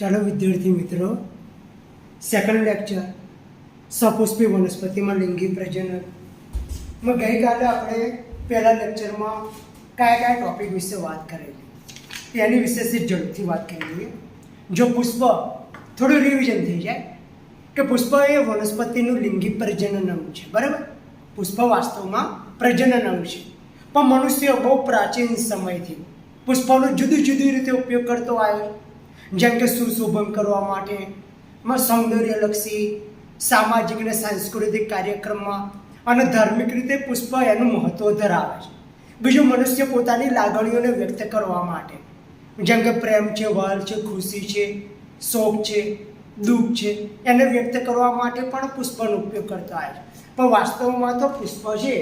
ચાલો વિદ્યાર્થી મિત્રો, સેકન્ડ લેક્ચર સપુષ્પી વનસ્પતિમાં લિંગી પ્રજનનમાં ગઈકાલે આપણે પહેલા લેક્ચરમાં કયા ટોપિક વિશે વાત કરેલી એની વિશે ઝડપથી વાત કરી લઈએ. જો પુષ્પ થોડું રિવિઝન થઈ જાય કે પુષ્પ એ વનસ્પતિનું લિંગી પ્રજનન અંગ છે, બરાબર. પુષ્પ વાસ્તવમાં પ્રજનન અંગ છે, પણ મનુષ્ય બહુ પ્રાચીન સમયથી પુષ્પનો જુદી જુદી રીતે ઉપયોગ કરતો આવ્યો. જેમ કે સુશોભન કરવા માટે, સૌંદર્યલક્ષી, સામાજિક અને સાંસ્કૃતિક કાર્યક્રમમાં અને ધાર્મિક રીતે પુષ્પ એનું મહત્ત્વ ધરાવે છે. બીજું, મનુષ્ય પોતાની લાગણીઓને વ્યક્ત કરવા માટે, જેમ કે પ્રેમ છે, વાલ છે, ખુશી છે, શોક છે, દુઃખ છે, એને વ્યક્ત કરવા માટે પણ પુષ્પનો ઉપયોગ કરતો આવે છે. પણ વાસ્તવમાં તો પુષ્પ છે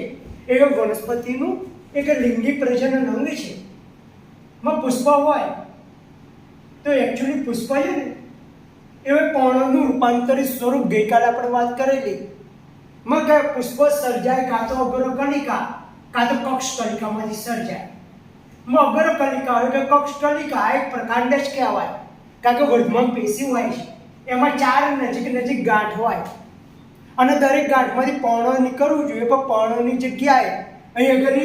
એ વનસ્પતિનું એક લિંગી પ્રજનન અંગ છે. પુષ્પ હોય તો એકચ્યુઅલી પુષ્પ છે ને એ પર્ણનું રૂપાંતરિત સ્વરૂપ ગઈકાલે આપણે વાત કરેલી. કે પુષ્પ સર્જાય કાં તો અગ્રકલિકા કાં તો કક્ષકલિકામાંથી સર્જાય. અગ્રકલિકા હોય કે કક્ષકલિકા એક પ્રકાંડ જ કહેવાય, કારણ કે વર્ધમાન પેશી હોય છે, એમાં 4 નજીક ગાંઠ હોય અને દરેક ગાંઠમાંથી પર્ણ નીકળવું જોઈએ, પણ પર્ણની જગ્યાએ અહીં આગળ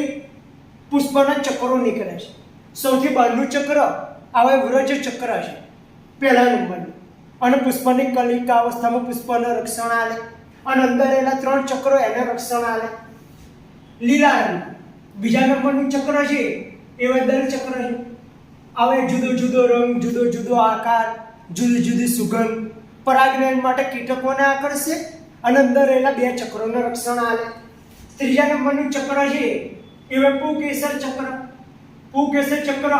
પુષ્પના ચક્રો નીકળે છે. સૌથી બહારનું ચક્ર આવે વ્રજ ચક્ર છે, પહેલા નંબરનું, અને પુષ્પની કલિકા અવસ્થામાં પુષ્પને રક્ષણ આલે અને અંદર એના 3 ચક્રો એને રક્ષણ આલે. લીલા રંગ બીજા નંબરનું ચક્ર છે એ દલ ચક્ર છે. આવે જુદો જુદો રંગ, જુદો જુદો આકાર, જુદી જુદી સુગંધ, પરાગનયન માટે કીટકોને આકર્ષે અને અંદર એના 2 ચક્રોને રક્ષણ આલે. ત્રીજા નંબરનું ચક્ર છે એ પુકેસર ચક્ર. પુકેસર ચક્ર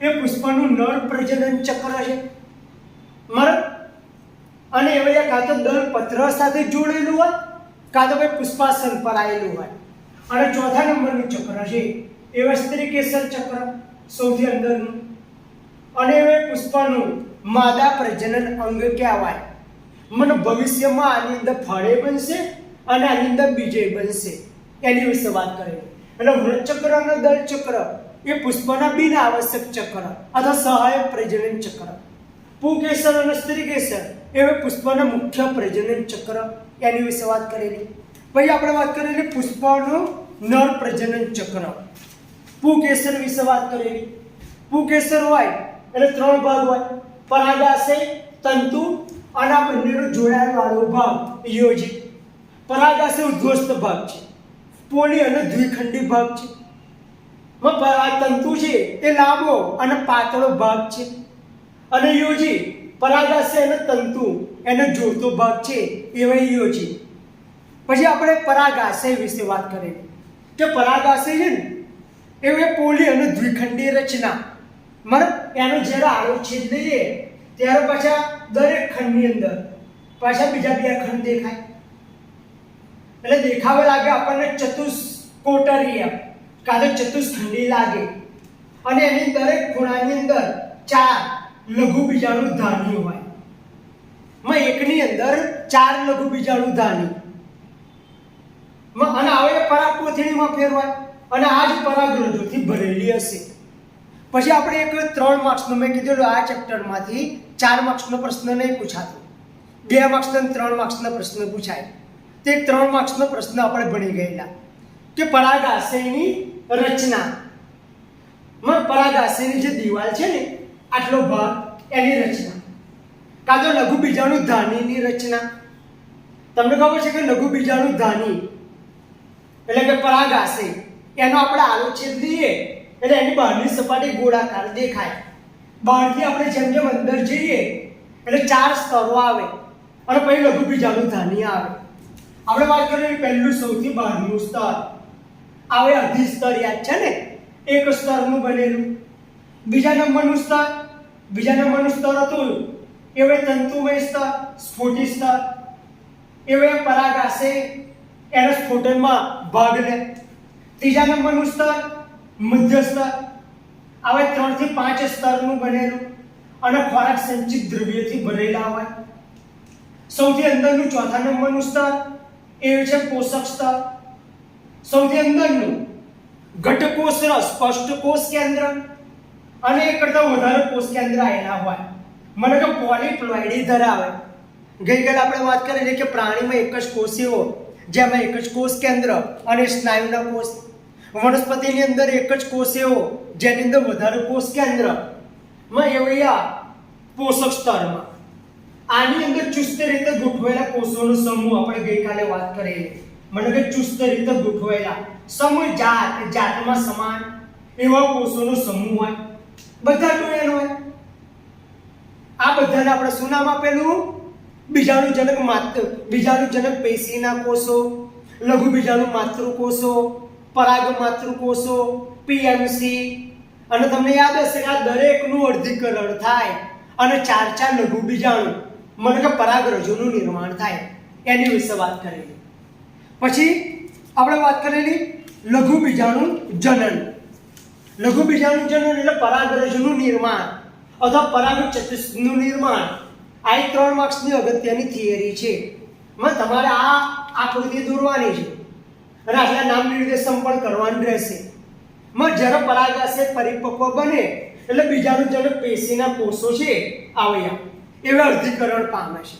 એ પુષ્પનું નર પ્રજનન ચક્ર છે, બરાબર. અને એ કાં તો દળ પત્ર સાથે જોડેલું હોય કાં તો પુષ્પાસન પર આવેલું હોય. અને ચોથા નંબરનું ચક્ર છે એ સ્ત્રી કેસર ચક્ર, સૌથી અંદરનું, અને એ પુષ્પનું માદા પ્રજનન અંગ કહેવાય. ભવિષ્યમાં આની અંદર ફળે બનશે અને આની અંદર બીજે બનશે, એની વિશે વાત કરીએ. એટલે વૃત ચક્ર અને દળ ચક્ર એ પુષ્પના બિન આવશ્યક ચક્ર અથવા સહાયક પ્રજનન ચક્ર. પુકેસર અને સ્ત્રી કેસર એ પુષ્પના મુખ્ય પ્રજનન ચક્ર, એની વિશે વાત કરેલી. પછી આપણે વાત કરેલી પુષ્પનું નર પ્રજનન ચક્ર. પુકેસર વિશે વાત કરેલી. પુકેસર હોય એટલે 3 ભાગ હોય: પરાગાશય, તંતુ અને આ બંનેનો જોડાયેલો ભાગ યોજી. પરાગાશય ઉદ્ધ્વસ્ત ભાગ છે, પોલી અને દ્વિખંડી ભાગ છે. આ તંતુ છે એ લાંબો અને પાતળો ભાગ છે, અને યોજી પરાગાશય અને તંતુ એને જોડતો ભાગ છે એવા યોજી. પછી આપણે પરાગાશય વિશે વાત કરીએ કે પરાગાશય છે ને એ પોલી અને દ્વિખંડી રચના. એનો જ્યારે આળો છેદ લઈએ ત્યારે પાછા દરેક ખંડની અંદર પાછા બીજા 2 ખંડ દેખાય, એટલે દેખાવે લાગે આપણને ચતુષ્કોટરીય કાં તો ચતુષ્ખંડી લાગે. અને એની દરેક ખૂણાની અંદર 4 લઘુ બીજાણુ ધાની હોય. એકની અંદર 4 લઘુ બીજાણુ ધાની અને હવે પરાગકોથળીમાં ફેરવાય અને આ જ પરાગરંધ્રોથી ભરેલી હશે. પછી આપણે એક 3 માર્ક્સનો મેં કીધેલું આ ચેપ્ટરમાંથી 4 માર્ક્સનો પ્રશ્ન નહીં પૂછાતો, 2 માર્ક્સનો 3 માર્ક્સનો પ્રશ્ન પૂછાય. તે 3 માર્ક્સનો પ્રશ્ન આપણે ભણી ગયેલા કે પરાગાશયની રચના. પરાગાશયની જે દિવાલ છે ને આટલો ભાગ એની રચના, કાં તો લઘુ બીજાણુ ધાનીની રચના. તમને ખબર છે કે લઘુ બીજાણુ ધાની એટલે કે પરાગાશય, એનો આપણે આલોછેદ લઈએ એટલે એની બહારની સપાટી ગોળાકાર દેખાય. બહારથી આપણે જેમ જેમ અંદર જઈએ એટલે 4 સ્તરો આવે અને પછી લઘુ બીજાણુ ધાની આવે. આપણે વાત કરીએ પહેલું સૌથી બહારનું સ્તર આવે અધિસ્તર, યાદ છે ને, એક સ્તરનું બનેલું. બીજા નંબરનું સ્તર હતું એ તંતુમય સ્તર, સ્ફોટી સ્તર. એ પરાગાશય એના સ્ફોટનમાં ભાગ લે. ત્રીજા નંબરનું સ્તર મધ્ય સ્તર આવે 3 થી 5 સ્તરનું બનેલું અને ખોરાક સંચિત દ્રવ્યથી ભરેલા હોય. સૌથી અંદરનું ચોથા નંબરનું સ્તર એ છે પોષક સ્તર. સૌથી અંદરનું ઘટકોષ સ્પષ્ટ કોષ કેન્દ્ર અને એક કરતાં વધારે કોષ કેન્દ્ર આવેલા હોય. મને કે પોલીપ્લોઇડી ધરાવે. ગઈકાલે આપણે વાત કરી કે પ્રાણીમાં એક જ કોષીઓ, જેમાં એક જ કોષ કેન્દ્ર અને સ્નાયુના કોષ. વનસ્પતિની અંદર એક જ કોષીઓ, જેની અંદર વધારે કોષ કેન્દ્ર માં એવયા પોષક સ્તરમાં. આની અંદર ચુસ્ત રીતે ગોઠવાયેલા કોષોનો સમૂહ આપણે ગઈકાલે વાત કરેલી. મને કે ચુસ્ત રીતે ગોઠવાયેલા સમૂહ જાતમાં સમાન એવા કોષોનો સમૂહ હોય, બધા જોયેલો હોય. આ બધાને આપણે શું નામ આપેલું? બીજાણુજનક પેશીના કોષો, લઘુ બીજાણુ માતૃકોષો, પરાગ માતૃકોષો, પીએમસી. અને તમને યાદ હશે કે આ દરેકનું અર્ધીકરણ થાય અને ચાર લઘુ બીજાણુ મને કે પરાગરજોનું નિર્માણ થાય. એની વિશે વાત કરેલી. પછી આપણે વાત કરેલી લઘુ બીજાણુ જનન. લઘુ બીજાણુ જનન એટલે પરાગરજનું નિર્માણ અથવા પરાગ ચતુષ્કનું નિર્માણ. આ 3 માર્ક્સની અગત્યની થિયરી છે. તમારે આ આકૃતિ દોરવાની છે અને આટલા નામ નિર્દેશન પણ કરવાનું રહેશે. જ્યારે પરાગાશય પરિપક્વ બને એટલે બીજાણુજનક પેશીના કોષો છે આવ્યા એવા અર્ધીકરણ પામે છે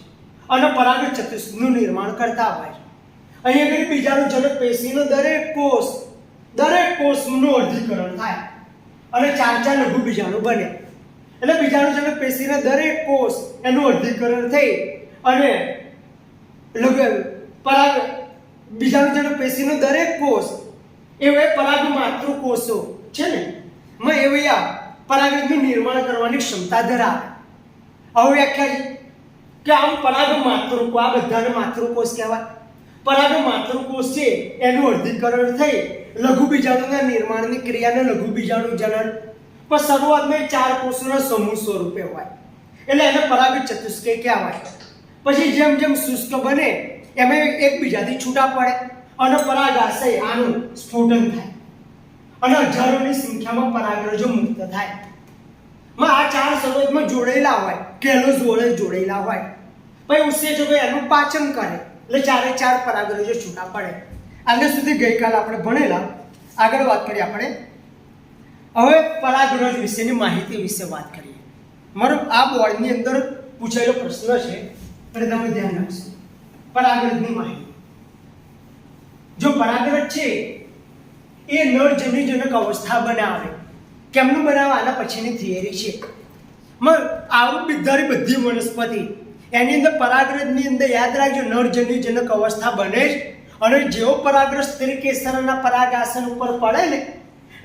અને પરાગ ચતુષ્કનું નિર્માણ કરતા હોય છે. અહીંયા આગળ બીજાણુજનક પેશીનો દરેક કોષનું અર્ધીકરણ થાય અને ચાર લઘુ બીજાણુ બને. એટલે બીજાણુજનક પેશીના દરેક કોષ એનું અર્ધીકરણ થઈ અને બીજાણુજનક પેશીનો દરેક કોષ એવા પરાગ માતૃકોષો છે ને એવા પરાગનું નિર્માણ કરવાની ક્ષમતા ધરાવે. હવે વ્યાખ્યા છે કે આમ પરાગ માતૃકો, આ બધાને માતૃકોષ કહેવાય. પરાગ માતૃકોષ છે એનું અર્ધીકરણ થઈ લઘુ બીજાણુના નિર્માણની ક્રિયાને લઘુ બીજાણુ જનન. પણ શરૂઆતમાં 4 કોષોના સમૂહ સ્વરૂપે હોય એટલે એને પરાગ ચતુષ્કય કહેવાય. પછી જેમ જેમ શુષ્ક બને એમ એકબીજાથી છૂટા પડે અને પરાગાશય આનું સ્ફોટન થાય અને હજારોની સંખ્યામાં પરાગરજો મુક્ત થાય. આ 4 શરૂઆતમાં જોડેલા હોય, કેલો જોડેલા હોય. પછી ઉત્સેચકો એનું પાચન કરે એટલે 4 પરાગરજો છૂટા પડે. આગળ સુધી ગઈકાલે આપણે ભણેલા. આગળ વાત કરીએ આપણે હવે પરાગરજ વિશેની માહિતી વિશે વાત કરીએ. મારો આ બોર્ડની અંદર પૂછાયેલો પ્રશ્ન છે એટલે તમે ધ્યાન રાખશો. પરાગરજની માહિતી. જો પરાગરજ છે એ નરજન્યુજનક અવસ્થા બનાવે. કેમનું બનાવે? આના પછીની થિયરી છે. આવું બધી વનસ્પતિ એની અંદર પરાગરજની અંદર યાદ રાખજો નરજન્યુજનક અવસ્થા બને જ. અને જેવો પરાગરજ સ્ત્રી કેસરના પરાગાસન ઉપર પડે ને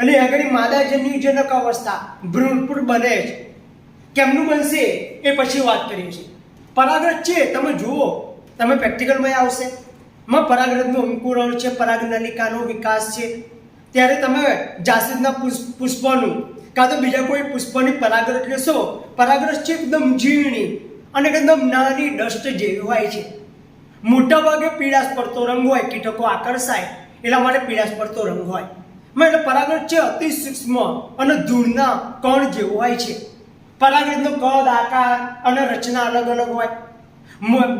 એટલે આગળ માદાજન્યુજનક અવસ્થા ભ્રૂણપુર બને જ. કેમનું બનશે એ પછી વાત કરીએ છીએ. પરાગરજ છે તમે જુઓ, તમે પ્રેક્ટિકલમાં આવશે. પરાગરજનું અંકુરણ છે, પરાગનલિકાનો વિકાસ છે. ત્યારે તમે જાસૂદના પુષ્પનું કાં તો બીજા કોઈ પુષ્પની પરાગરજ લેશો. પરાગરજ છે એકદમ ઝીણી અને એકદમ નાની ડસ્ટ જેવી હોય છે. મોટા ભાગે પીળાશ પડતો રંગ હોય, કીટકો આકર્ષાય એટલા માટે પીળાશ પડતો રંગ હોય. એટલે પરાગરજ છે અતિ સૂક્ષ્મ અને ધૂળના કણ જેવું હોય છે. પરાગરજનો કદ, આકાર અને રચના અલગ અલગ હોય.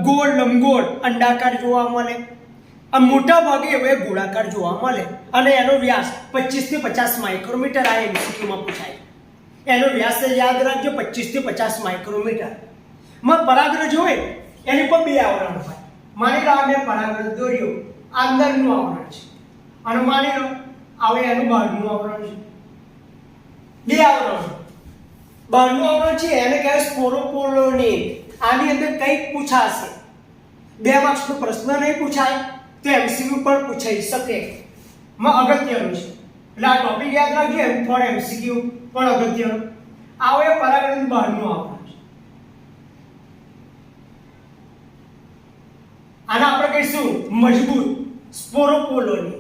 ગોળ, લંબગોળ, અંડાકાર જોવા મળે. આ મોટા ભાગે હવે ગોળાકાર જોવા મળે અને એનો વ્યાસ 25 થી 50 માઇક્રોમીટર. આ એમસીક્યુમાં પૂછાય. એનો વ્યાસ યાદ રાખજો 25 થી 50 માઇક્રોમીટર. પરાગરજ હોય એની પર 2 આવરણ હોય. માની લો મેં પરાગરજ દોર્યો, અંદરનું આવરણ છે અને માની લો આવે એનું બહારનું આવરણ છે. 2 આવરણ. બહારનું આવરણ છે એને કહેવાય સ્પોરોપોલોનિન. આની અંદર કંઈક પૂછાશે. 2 માર્ક્સનો પ્રશ્ન નહીં પૂછાય તો એમસીક્યુ પણ પૂછાઈ શકે. અગત્યનું છે એટલે આ ટોપિક યાદ રાખજો. ફોર એમસીક્યુ પણ અગત્યનું. આવે પરાગરજ બહારનું આવરણ છે. આને આપણે કહીશું મજબૂત સ્પોરોપોલોનિન.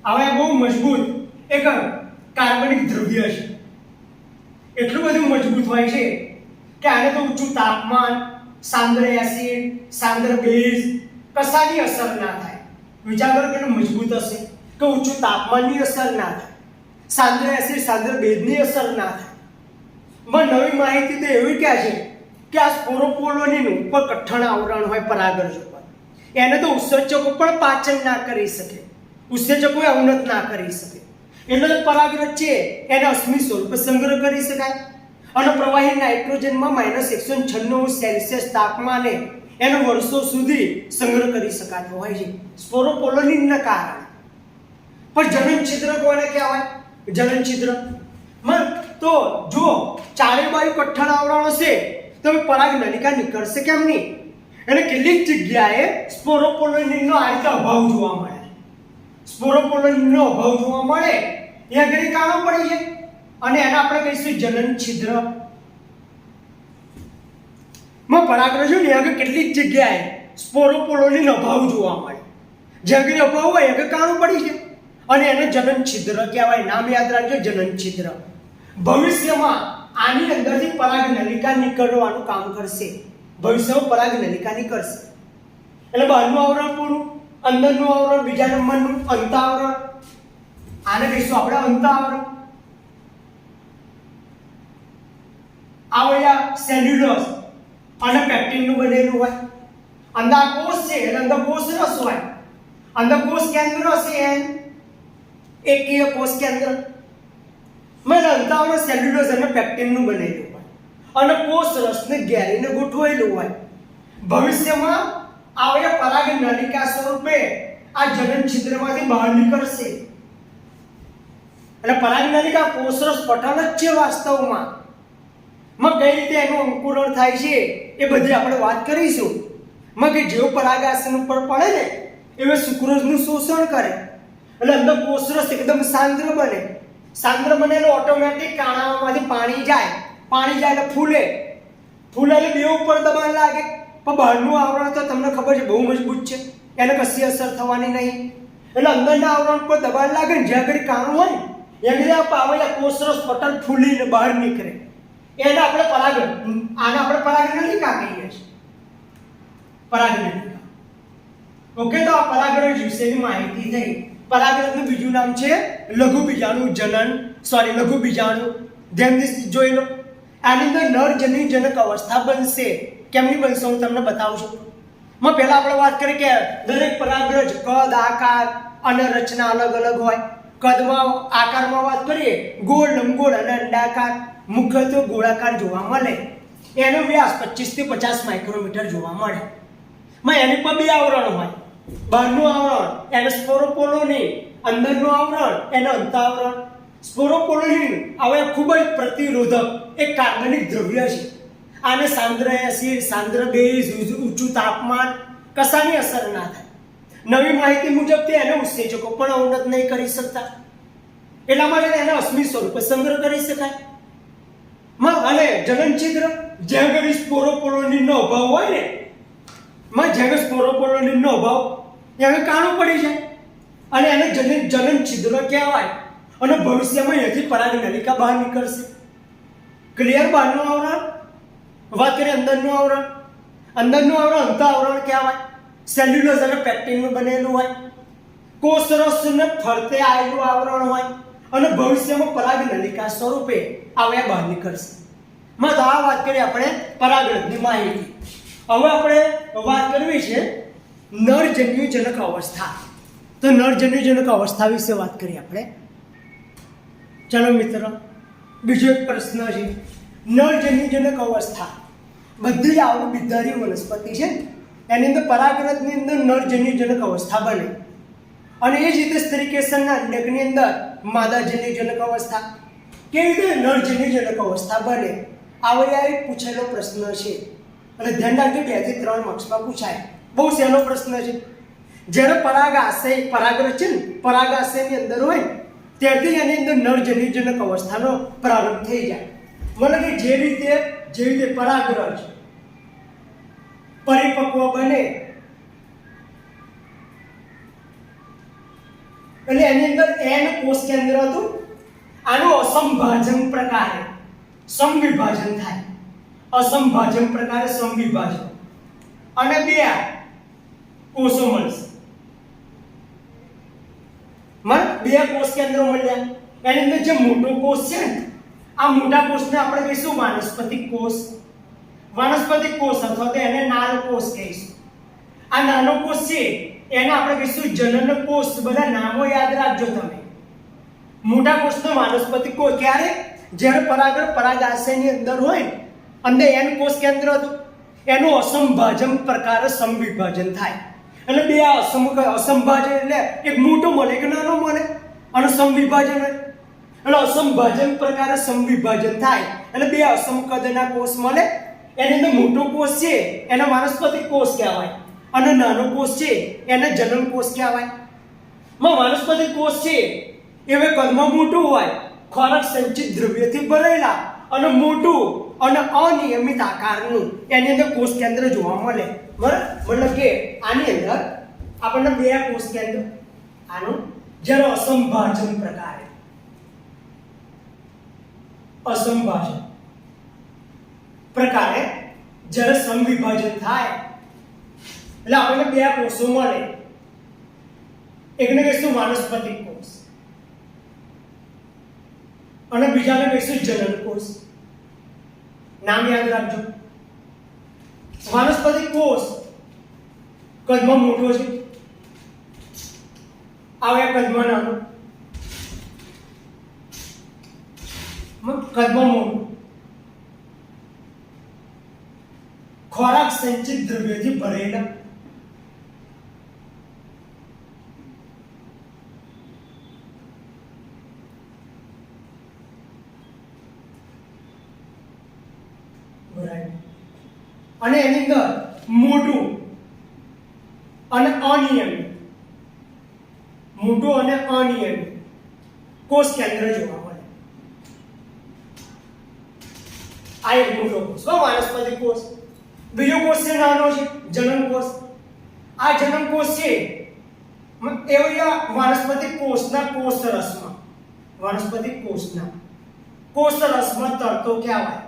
હવે બહુ મજબૂત એક કાર્બનિક દ્રવ્ય છે. એટલું બધું મજબૂત હોય છે કે આને તો ઊંચું તાપમાન, સાંદ્ર એસિડ, સાંદ્ર બેઝ કશાની અસર ના થાય. વિચાર કરો કેટલું મજબૂત હશે કે ઊંચું તાપમાનની અસર ના થાય, સાંદ્ર એસિડ, સાંદ્ર બેઝની અસર ના થાય. નવી માહિતી તો એવી ક્યાં છે કે આ સ્પોરોપોલોનિન ઉપર કઠણ આવરણ હોય પરાગરજ ઉપર. એને તો ઉત્સેચકો પણ પાચન ના કરી શકે, ઉત્સેચકો અવનત ના કરી શકે. એટલે પરાગરજ છે એને અશ્મિ સ્વરૂપે સંગ્રહ કરી શકાય અને પ્રવાહી નાઇટ્રોજનમાં -196°C તાપમાને એનો વર્ષો સુધી સંગ્રહ કરી શકાતો હોય છે સ્પોરોપોલોનિનના કારણે. પણ જનન છિદ્ર કોને કહેવાય? જનન છિદ્ર તો જો ચારે બાજુ કઠણ આવરણ હશે તો પરાગ નલિકા નીકળશે કેમ નહીં? અને કેટલીક જગ્યાએ સ્પોરોપોલોનિનનો આ રીતે અભાવ જોવા મળે. સ્પોરોપોલોનિનનો અભાવ જોવા મળે એ આગળ કાણો પડી છે અને એને આપણે કહીશું જનન છિદ્ર. માં પરાગરજ ને આગળ કેટલીક જગ્યાએ સ્પોરોપોલોનિન અભાવ જોવા મળે. જ્યાં આગળ અભાવ હોય આગળ કાણું પડી છે અને એને જનન છિદ્ર કહેવાય. નામ યાદ રાખજો, જનન છિદ્ર. ભવિષ્યમાં આની અંદરથી પરાગ નલિકા નીકળવાનું કામ કરશે. ભવિષ્યમાં પરાગ નલિકા નીકળશે એટલે બહારનું આવરણ પૂરું, અંદરનું આવરણ બીજા નંબરનું અંતઃઆવરણ. આને કહીશું આપણે અંતઃઆવરણ. આ સેલ્યુલોઝ અને પેક્ટિનનું બનેલું હોય. અંદર કોષ છે એટલે અંદર કોષ રસ હોય. અંદર કોષ કેન્દ્ર હશે એકીય કોષ કેન્દ્ર. અંતઃઆવરણ સેલ્યુલોઝ અને પેક્ટિનનું બનેલું હોય અને કોષ રસને ઘેરીને ગોઠવાયેલું હોય. ભવિષ્યમાં આવે પરાગ નલિકા સ્વરૂપે આ જનન છિદ્રમાંથી બહાર નીકળશે. એટલે પરાગ નલિકા કોષ રસ પટલ જ છે વાસ્તવમાં. કઈ રીતે એનું અંકુરણ થાય છે એ બધી આપણે વાત કરીશું. કે જેવું પરાગાશય ઉપર પડે ને એવું સુક્રોઝનું શોષણ કરે એટલે અંદર કોષરસ એકદમ સાંદ્ર બને. સાંદ્ર બને એટલે ઓટોમેટિક કાણામાંથી પાણી જાય એટલે ફૂલે એટલે બે ઉપર દબાણ લાગે. પણ બહારનું આવરણ તો તમને ખબર છે બહુ મજબૂત છે, એને કશી અસર થવાની નહીં. એટલે અંદરના આવરણ પર દબાણ લાગે ને જ્યાં આગળ કાણું હોય ત્યાં કોષરસ પટલ ફૂલીને બહાર નીકળે. એને આપણે પરાગ નલિકા કહીએ છીએ. પરાગ નલિકા. ઓકે, તો આ પરાગરજ વિશેની માહિતી થઈ. પરાગરજનું બીજું નામ છે લઘુ બીજાણુ જનન. લઘુ બીજાણુ. ધ્યાનથી જોઈ લો. આની અંદર નરજન્યુજનક અવસ્થા બનશે. કેમની બનશે હું તમને બતાવું છું. પહેલા આપણે વાત કરીએ કે દરેક પરાગરજ કદ, આકાર અને રચના અલગ અલગ હોય. કદમાં, આકારમાં વાત કરીએ ગોળ, લંબગોળ અને અંડાકાર. મુખ્યત્વે ગોળાકાર જોવા મળે. એનો વ્યાસ 25 થી 50 માઇક્રોમીટર જોવા મળે. એની પર બે આવરણ હોય. બહારનું આવરણ એને સ્પોરોપોલોનિન, અંદરનું આવરણ એને અંતઃઆવરણ. સ્પોરોપોલોનિન હવે ખૂબ જ પ્રતિરોધક એક કાર્બનિક દ્રવ્ય છે. આને સાંદ્ર એસિડ, સાંદ્ર બેઝ, ઊંચું તાપમાન કશાની અસર ના થાય. નવી માહિતી મુજબ તે એને ઉત્સેચકો પણ અવનત નહીં કરી શકતા. એટલા માટે એને અશ્મિ સ્વરૂપે સંગ્રહ કરી શકાય. અને જનન છિદ્ર જ્યાં આગળ સ્પોરોપોલોનિનનો અભાવ હોય ને જ્યાં સ્પોરોપોલોનિનનો અભાવ ત્યાં કાણું પડી જાય અને એને જનન છિદ્ર કહેવાય. અને ભવિષ્યમાં અહીંયાથી પરાગ નલિકા બહાર નીકળશે. ક્લિયર? બહારનું આવરણ વાત કરીએ, અંદરનું આવરણ અંતઃઆવરણ કહેવાય. સેલ્યુલોઝ અને પેક્ટિનનું બનેલું હોય. કોષરસને ફરતે આવેલું આવરણ હોય અને ભવિષ્યમાં પરાગ નલિકા સ્વરૂપે આવ્યા બહાર નીકળશે. તો આ વાત કરીએ આપણે પરાગરજની માહિતી. હવે આપણે વાત કરવી છે નરજન્યુજનક અવસ્થા. તો નરજન્યુજનક અવસ્થા વિશે વાત કરીએ આપણે. ચાલો મિત્રો, બીજો એક પ્રશ્ન છે. નરજન્યુજનક અવસ્થા બધી આવડી બિદ્ધારી વનસ્પતિ છે. એની અંદર પરાગરજની અંદર નરજન્યુજનક અવસ્થા બને અને એ જ રીતે સ્ત્રીકેસરના અંડકની અંદર માદાજન્યુજનક અવસ્થા. કેવી રીતે નરજન્યુજનક અવસ્થા બને? આ એક પૂછેલો પ્રશ્ન છે અને ધ્યાન રાખજો 2 થી 3 માર્ક્સમાં પૂછાય. બહુ સહેલો પ્રશ્ન છે. જ્યારે પરાગરજ છે ને પરાગાશયની અંદર હોય ત્યારથી એની અંદર નરજન્યુજનક અવસ્થાનો પ્રારંભ થઈ જાય. મતલબ કે જે રીતે પરાગરજ પરિપક્વ બને એટલે એની અંદર એન કોષ કેન્દ્ર હતું. આનું અસમભાજન પ્રકારે સમવિભાજન થાય. અસમભાજન પ્રકારે સમવિભાજન અને 2 કોષો મળશે. 2 કોષ કેન્દ્રો મળ્યા. એની અંદર જે મોટો કોષ છે ને આ મોટા કોષને આપણે કહીશું વાનસ્પતિક કોષ. વાનસ્પતિક કોષ અથવા તો એને નાળ કોષ કહીશું. આ નાનો કોષ છે એને આપણે કહીશું જનન કોષ. બધા નામો યાદ રાખજો તમે. મોટા કોષનો વાનસ્પતિક કોષ ક્યારે? જ્યારે પરાગણ પરાગાશયની અંદર હોય અંદર એન કોષ કેન્દ્ર હતું, એનું અસંભાજન પ્રકારે સમવિભાજન થાય. એટલે બે અસંભાજન એટલે એક મોટો મળે એક નાનો મળે અને સમવિભાજન હોય એટલે અસંભાજન પ્રકારે સમવિભાજન થાય એટલે બે અસમકદના કોષ મળે. એની અંદર મોટો કોષ છે એને વાનસ્પતિક કોષ કહેવાય અને નાનો કોષ છે એને જનન કોષ કહેવાય. વાનસ્પતિક કોષ છે એ કદમાં મોટું હોય, ખોરાક સંચિત દ્રવ્યથી ભરેલા અને મોટું અને અનિયમિત આકારનું એની અંદર કોષ કેન્દ્ર જોવા મળે. બરાબર, મતલબ કે આની અંદર આપણને બે કોષ કેન્દ્ર, આનું જ્યારે અસંભાજન પ્રકારે જ્યારે સમવિભાજન થાય એટલે આપણને બે કોષો મળે. એકને કહીશું વાનસ્પતિક કોષ અને બીજાને કહીશું જનન કોષ. નામ યાદ રાખજો. વાનસ્પતિક કોષ કદમાં મોટો છે, આવે કદમાં નાનો, કદમાં મોટું, ખોરાક સંચિત દ્રવ્યથી ભરેલા, અને એની અંદર મોટું અને અનિયમિત કોષ કેન્દ્ર જોવા મળે. આ એક મોટો કોષ વાનસ્પતિક કોષ. બીજો કોષ છે નાનો છે જનન કોષ. આ જનન કોષ છે એ વાનસ્પતિક કોષના કોષરસમાં તરતો કહેવાય.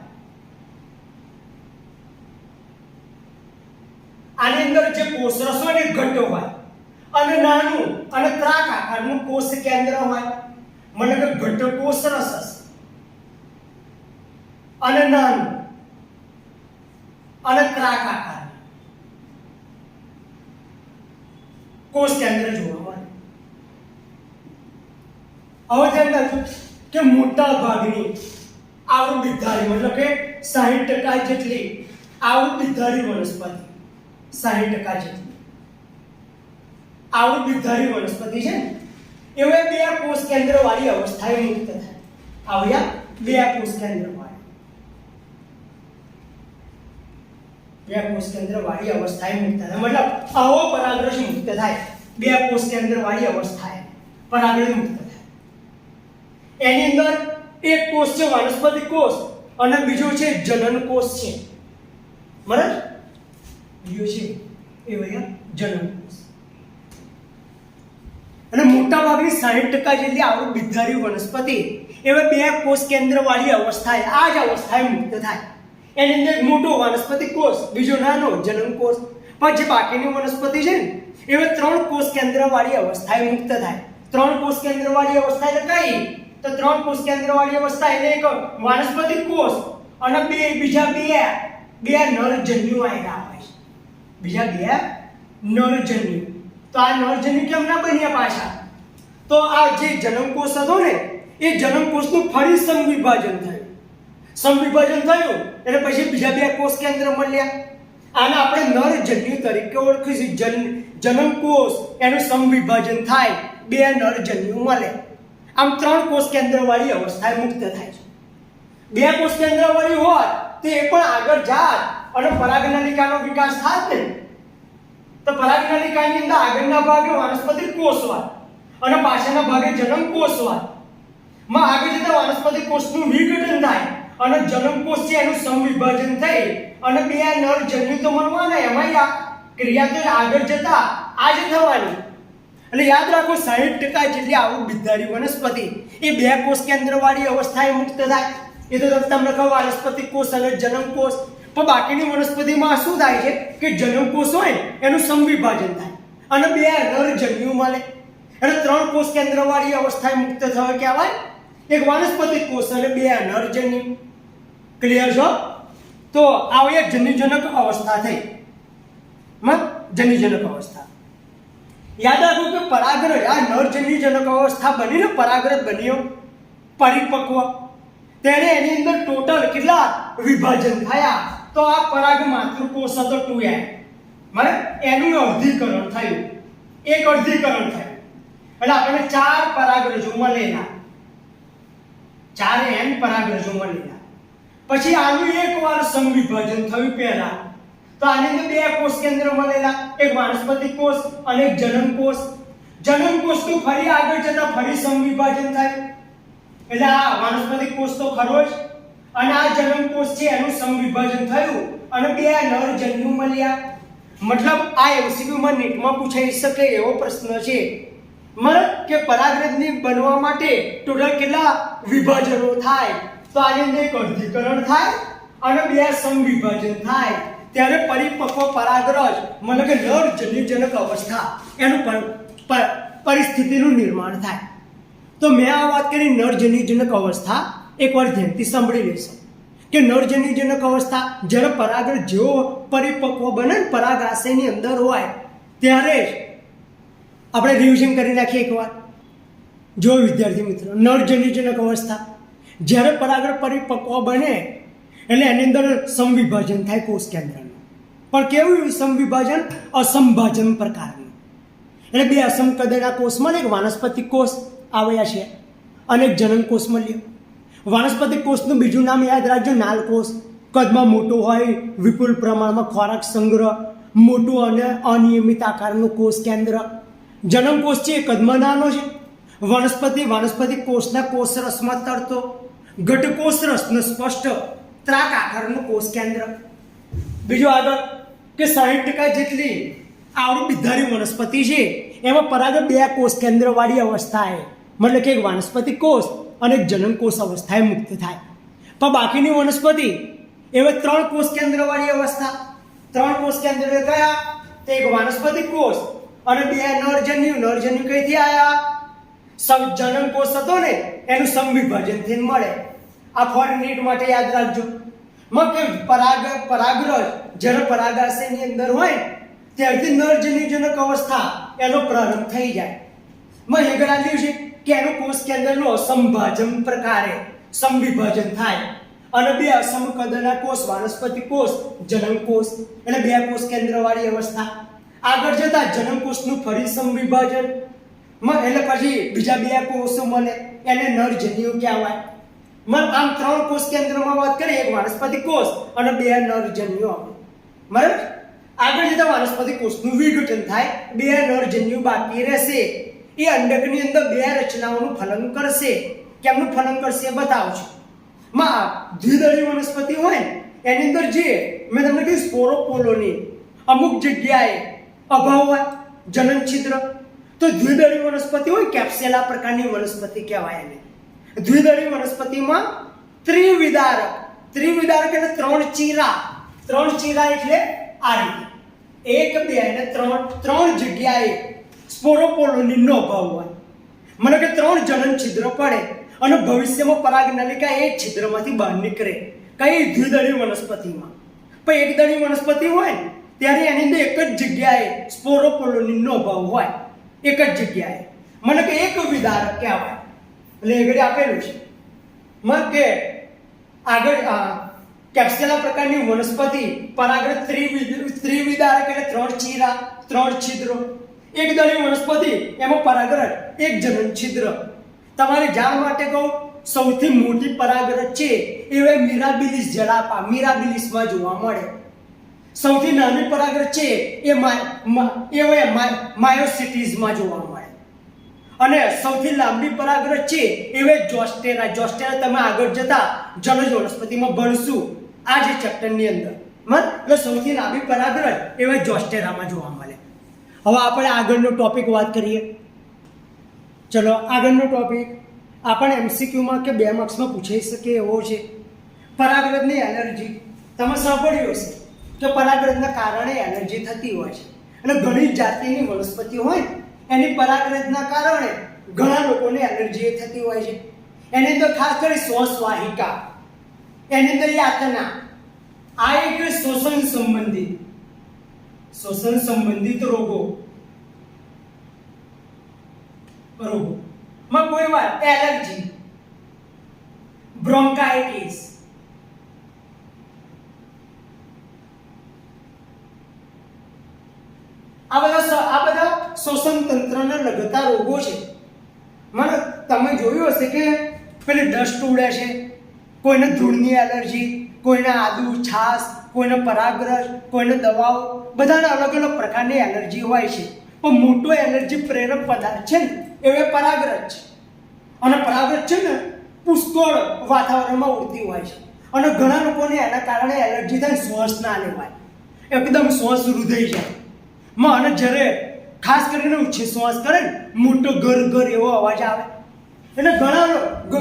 આની અંદર જે કોષરસ હોય ને ઘટ્ટ હોય અને નાનું અને ત્રાક આકારનું કોષ કેન્દ્ર હોય. મને કે ઘટ્ટ કોષરસ અને નાનું અને ત્રાક આકાર કોષ કેન્દ્ર જોવા મળે. હવે ધ્યાન રાખજો કે મોટા ભાગની આવૃત્તિધારી મતલબ કે 60% જેટલી આવૃત્તિધારી વનસ્પતિ, 60% જેટલી આવૃત્તિધારી વનસ્પતિ છે ને એવે બે કોષ કેન્દ્ર વાળી અવસ્થાએ મુક્ત થાય. આવ્યા બે કોષ કેન્દ્ર વાળી અવસ્થાએ મુક્ત થાય. મતલબ આવો પરાગરસ મુક્ત થાય. બે કોષ કેન્દ્ર વાળી અવસ્થાએ પરાગરસ મુક્ત થાય. એની અંદર એક કોષ છે વાનસ્પતિક કોષ અને બીજો છે જનન કોષ છે. બરાબર, બીજો છે એ ભૈયા જનન કોષ. અને મોટા ભાગની 60% જેટલી આવૃત્તિધારી વનસ્પતિ એવા બે કોષ કેન્દ્ર વાળી અવસ્થાએ આ જ અવસ્થાએ મુક્ત થાય. એની અંદર મોટો વાનસ્પતિક કોષ, બીજો નાનો જનન કોષ. પણ જે બાકીની વનસ્પતિ છે ને એવા 3 કોષ કેન્દ્ર વાળી અવસ્થાએ મુક્ત થાય. 3 કોષ કેન્દ્ર વાળી અવસ્થા એટલે કઈ? તો 3 કોષ કેન્દ્ર વાળી અવસ્થા એટલે એક વાનસ્પતિક કોષ અને બીજા બે નરજન્યુ આવેલા હોય છે. બીજા બે નરજન્યુ. તો આ નરજન્યુ કેમ ના બન્યા પાછા? તો આ જે જન્મકોષ હતો ને એ જન્મકોષનું ફરી સમવિભાજન થયું એટલે પછી બીજા બે કોષ કેન્દ્ર મળ્યા. આને આપણે નરજન્યુ તરીકે ઓળખીશું. જન્મકોષ એનું સમવિભાજન થાય, બે નરજન્યુ મળે. આમ 3 કોષ કેન્દ્ર વાળી અવસ્થાએ મુક્ત થાય છે. બે કોષ કેન્દ્ર વાળી હોય તો એ પણ આગળ જાત અને પરાગનલિકાનો વિકાસ થાય ને. તો પરાગનલિકાની અંદર આગળના ભાગે વાનસ્પતિક કોષ હોય અને પાછળના ભાગે જનન કોષ હોય. આગળ જતા વાનસ્પતિક કોષનું વિઘટન થાય અને જનન કોષ છે એનું સમવિભાજન થઈ અને બે નરજન્યુ તો મળવાના. એમાં ક્રિયા તો આગળ જતા આ જ થવાની. એટલે યાદ રાખો 60% જેટલી આવૃત્તિધારી વનસ્પતિ એ બે કોષ કેન્દ્ર વાળી અવસ્થાએ મુક્ત થાય. એ તો તમને ખબર વાનસ્પતિક કોષ અને જનન કોષ. પણ બાકીની વનસ્પતિમાં શું થાય છે કે જનન કોષ હોય એનું સમવિભાજન થાય અને બે નરજન્યુ મળે. એટલે 3 કોષ કેન્દ્ર વાળી અવસ્થાએ મુક્ત થવા કહેવાય એક વાનસ્પતિક કોષ અને બે નરજન્યુ. ક્લિયર છો? તો આ એક જન્યુજનક અવસ્થા થઈ. જન્યુજનક અવસ્થા. યાદ રાખો કે પરાગરજ આ નરજન્યુજનક અવસ્થા બનીને પરાગરજ બન્યો પરિપક્વ, તેને એની અંદર ટોટલ કેટલા વિભાજન થયા? તો આ પરાગ માતૃકોષ હતો 2n, મને એનું અર્ધીકરણ થયું, એક અર્ધીકરણ થયું એટલે આપણને 4 પરાગરજો મળેલા, 4n પરાગરજો મળેલા. પછી આનું એકવાર સમવિભાજન થયું પહેલા, તો આની અંદર 2 કોષ કેન્દ્ર મળેલા, એક વાનસ્પતિક કોષ અને એક જનન કોષ. જનન કોષનું ફરી આગળ જતા ફરી સમવિભાજન થાય એટલે આ વાનસ્પતિક કોષ તો ખરો જ, અને આ જનન કોષ છે એનું સમવિભાજન થયું અને 2 નરજન્યુ મળ્યા. મતલબ આ MCQ માં નીટમાં પૂછાઈ શકે એવો પ્રશ્ન છે, મતલબ કે પરાગરજની બનવા માટે ટોટલ કેટલા વિભાજનો થાય? તો આની અંદર એક અર્ધીકરણ થાય અને 2 સમવિભાજન થાય, ત્યારે પરિપક્વ પરાગરજ મતલબ કે નરજન્યુજનક અવસ્થા એનું પરિસ્થિતિનું નિર્માણ થાય. તો મેં આ વાત કરી નરજન્યુજનક અવસ્થા, એકવાર ધ્યાનથી સાંભળી લેશો કે નરજન્યુજનક અવસ્થા જ્યારે પરાગરજ જેવો પરિપક્વ બને પરાગાશયની અંદર હોય ત્યારે જ આપણે રિવિઝન કરી નાખીએ એકવાર. જો વિદ્યાર્થી મિત્રો, નરજન્યુજનક અવસ્થા જ્યારે પરાગરજ પરિપક્વ બને એટલે એની અંદર સમવિભાજન થાય કોષ કેન્દ્રનું, પણ કેવું સમવિભાજન? અસમભાજન પ્રકારનું. એટલે 2 અસમકદના કોષ મળે, એક વાનસ્પતિક કોષ આવ્યા છે અને એક જનન કોષ મળ્યો. વાનસ્પતિક કોષનું બીજું નામ યાદ રાખજો, નાલ કોષ. કદમાં મોટો હોય, વિપુલ પ્રમાણમાં ખોરાક સંગ્રહ, મોટું અને અનિયમિત આકારનું કોષ કેન્દ્ર. જનન કોષ છે એ કદમાં નાનો છે. વાનસ્પતિક કોષના કોષ રસમાં તરતો ઘટકોષ રસનું સ્પષ્ટ ત્રાક આકારનું કોષ કેન્દ્ર. બીજું આગળ કે 60% જેટલી આવડી બિદ્ધારી વનસ્પતિ છે એમાં પરાગરજ 2 કોષ કેન્દ્ર વાળી અવસ્થાએ, મતલબ કે એક વાનસ્પતિક કોષ અને એક જનન કોષ અવસ્થાએ મુક્ત થાય. પણ બાકીની વનસ્પતિ એવા 3 કોષ કેન્દ્ર વાળી અવસ્થા. 3 કોષ કેન્દ્ર કયા? તો એક વાનસ્પતિક કોષ અને 2 નરજન્યુ. નરજન્યુ કઈથી આયા? જનન કોષ હતો ને એનું સમવિભાજન થઈને મળે. આ ફોરેન નીટ માટે યાદ રાખજો. કે પરાગરજ જ્યારે પરાગાશયની અંદર હોય ત્યારથી નરજન્યુજનક અવસ્થા એનો પ્રારંભ થઈ જાય. મેં આગળ આપ્યું છે કે એનું કોષ કેન્દ્રનું અસમભાજન પ્રકારે સમવિભાજન થાય અને 2 અસમકદના કોષ, વાનસ્પતિક કોષ, જનન કોષ, એટલે 2 કોષ કેન્દ્ર વાળી અવસ્થા. આગળ જતા જનન કોષનું ફરી સમવિભાજન એટલે પછી બીજા 2 કોષો મળે, એને નરજન્યુ કહેવાય. આમ 3 કોષ કેન્દ્રમાં વાત કરીએ, એક વાનસ્પતિક કોષ અને 2 નરજન્યુ. બરાબર? આગળ જતા વાનસ્પતિક કોષનું વિઘટન થાય, 2 નરજન્યુ બાકી રહેશે. એ અંડકની અંદર 2 રચનાઓનું ફલન કરશે. કેમનું ફલન કરશે એ બતાવું છું. દ્વિદળી વનસ્પતિ હોય એની અંદર જે મેં તમને કહ્યું સ્પોરોપોલોની અમુક જગ્યાએ અભાવ હોય, જનન છિદ્ર, તો દ્વિદળી વનસ્પતિ હોય કેપ્સેલા પ્રકારની વનસ્પતિ કહેવાય એને. દ્વિદળી વનસ્પતિમાં ત્રિવિદારક એટલે 3 ચીરા. 3 ચીરા એટલે આ રીતે 1, 2 અને 3 જગ્યાએ સ્પોરોપોલોનીનો અભાવ હોય, મને કે 3 જનન છિદ્ર પડે અને ભવિષ્યમાં પરાગનલિકા એ છિદ્રમાંથી બહાર નીકળે. કઈ? દ્વિદળી વનસ્પતિમાં. પણ એકદળી વનસ્પતિ હોય ત્યારે એની અંદર એક જ જગ્યાએ સ્પોરોપોલોનીનો અભાવ હોય, એક જ જગ્યાએ, મને કે એક વિદારક કહેવાય. એટલે આગળ આપેલું છે મને કે આગળ કેપ્સેલા પ્રકારની વનસ્પતિ પરાગરજ ત્રિવિદારક એટલે 3 ચીરા, 3 છિદ્રો. એકદળી વનસ્પતિ એમાં પરાગરજ 1 જનન છિદ્ર. તમારે જાણ માટે કહું, સૌથી મોટી પરાગરજ છે એ મિરાબિલિસ જલાપા, મિરાબિલિસમાં જોવા મળે. સૌથી નાની પરાગરજ છે એ માયોસિટીઝમાં જોવા મળે. અને સૌથી લાંબી પરાગરજ છે એ જોસ્ટેરા. જોસ્ટેરા તમે આગળ જતા જલજ વનસ્પતિમાં ભણશું આ જે ચેપ્ટરની અંદર. એટલે સૌથી લાંબી પરાગરજ એ જોસ્ટેરામાં જોવા મળે. હવે આપણે આગળનો ટોપિક વાત કરીએ. ચલો, આગળનો ટોપિક આપણે MCQમાં કે 2 માર્ક્સમાં પૂછાઈ શકે એવો છે પરાગરજની એલર્જી. તમે સાંભળ્યું હશે કે પરાગરજના કારણે એલર્જી થતી હોય છે. એટલે ઘણી જાતિની વનસ્પતિ હોય એની પરાગરજના કારણે ઘણા લોકોને એલર્જી થતી હોય છે. એની અંદર ખાસ કરી શ્વાસવાહિકા, એની અંદર યાતના, આ એક શ્વસન સંબંધિત રોગો. રોગો. માં કોઈ વાર એલર્જી, બ્રોન્કાઇટિસ, આ બધા શ્વસન તંત્રને લગતા રોગો છે. મને તમે જોયું હશે કે પેલી ડસ્ટ ઉડે છે, કોઈને ધૂળની એલર્જી, કોઈને આદુ છાશ, કોઈને પરાગરજ, કોઈને દવાઓ, બધાને અલગ અલગ પ્રકારની એલર્જી હોય છે. પણ મોટો એલર્જી પ્રેરક પદાર્થ છે ને એ પરાગરજ છે. અને પરાગરજ છે ને પુષ્કળ વાતાવરણમાં ઉડતી હોય છે. અને ઘણા લોકોને એના કારણે એલર્જી થાય, શ્વાસ ના લેવાય, એકદમ શ્વાસ રૂધાઈ જાય. અને જ્યારે ખાસ કરીને ઉચ્ચ શ્વાસ કરે ને મોટો ઘર એવો અવાજ આવે. એટલે